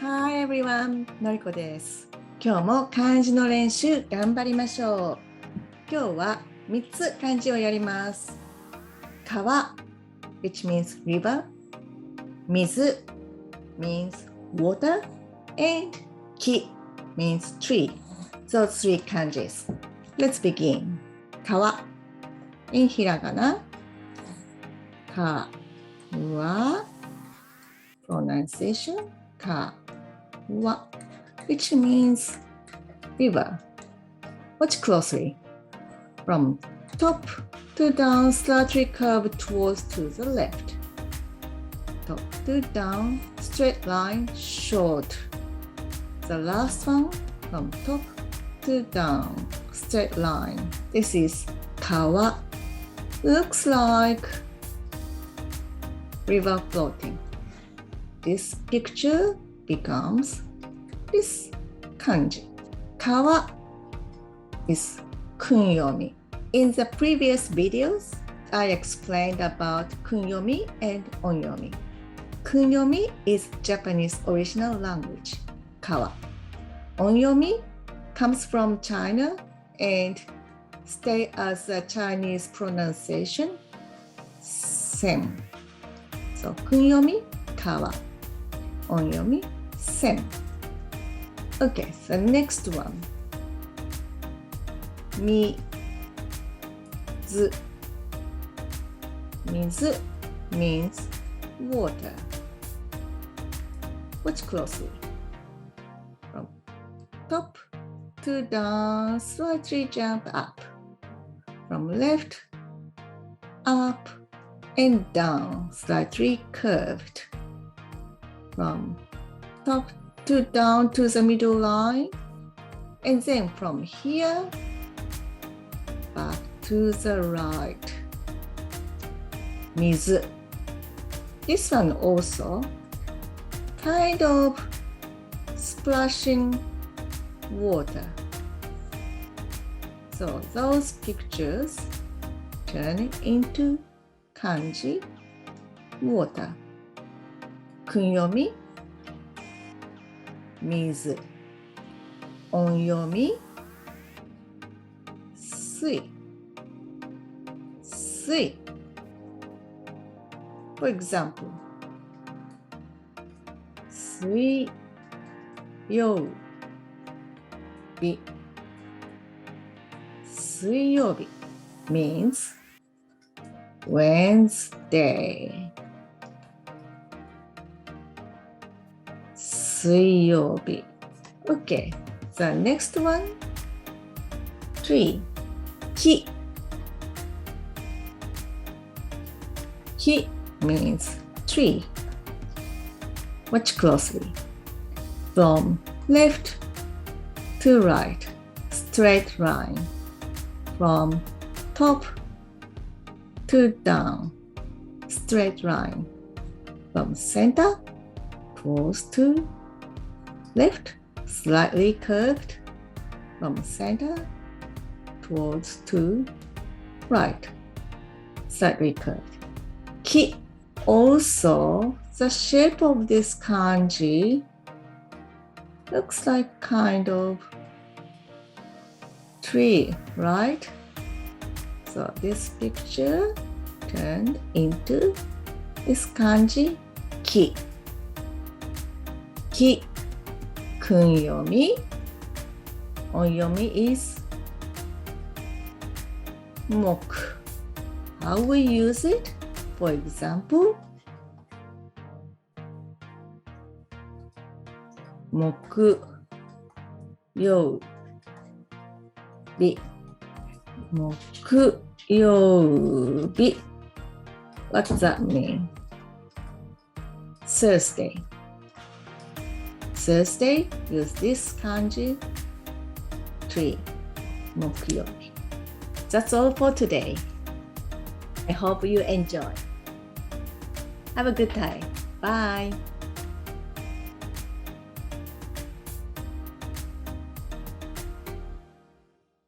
Hi everyone, のりこです。今日も漢字の練習頑張りましょう。今日は3つ漢字をやります。川 which means river, 水 means water, and 木 means tree. Those three kanjis. Let's begin. 川 in ひらがな。かわ pronunciation かわ which means river. Watch closely. From top to down, slightly curved towards to the left. Top to down, straight line, short. The last one, from top to down, straight line. This is 川. Looks like river floating. This picture becomes this kanji. 川 is kunyomi. In the previous videos, I explained about kunyomi and onyomi. Kunyomi is Japanese original language, kawa. Onyomi comes from China and stay as a Chinese pronunciation, sen. So kunyomi, kawa. Onyomi, sen. Okay, so next one. Mi. Mizu means water. Watch closely. From top to down, slightly jump up. From left, up, and down, slightly curved. From top to down to the middle line, and then from here, back to the right. Mizu. This one also kind of splashing water. So those pictures turn into kanji water. Kunyomi, mizu. Onyomi, sui. Sui. For example, sui yobi. Suiyobi means Wednesday. Suiyobi. Okay, the next one, tree. Ki. Ki means tree. Watch closely. From left to right, straight line. From top to down, straight line. From center towards to left, slightly curved. From center towards to right, slightly curved. Ki. Also, the shape of this kanji looks like kind of tree, right? So this picture turned into this kanji ki. Ki. Kunyomi. Onyomi is moku. How we use it? For example, moku yobi. Moku yobi. What does that mean? Thursday. Thursday, use this kanji tree. Moku yobi. That's all for today. I hope you enjoy. Have a good time. Bye.